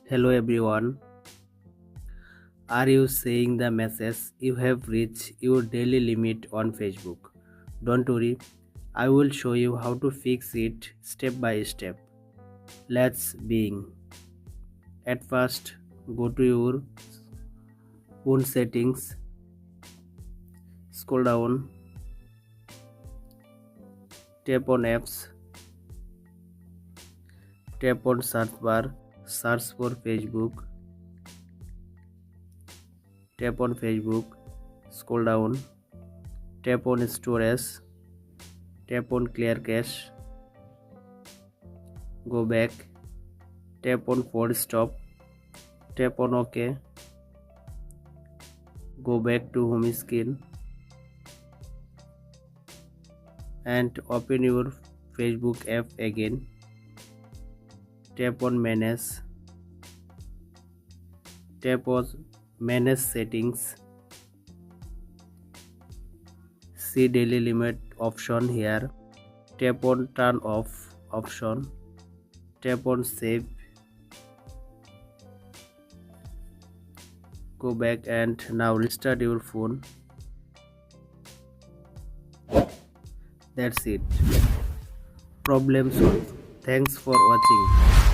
Hello everyone. Are you seeing the message you have reached your daily limit on Facebook? Don't worry, I will show you how to fix it step by step. Let's begin. At first, go to your phone settings, scroll down, tap on apps, tap on search bar, search for Facebook, tap on Facebook, scroll down, tap on storage, tap on clear cache, go back, tap on force stop, tap on OK, go back to home screen and open your Facebook app again. Tap on manage, tap on manage settings, see daily limit option here, tap on turn off option, tap on save, go back and now restart your phone. That's it. Problem solved. Thanks for watching.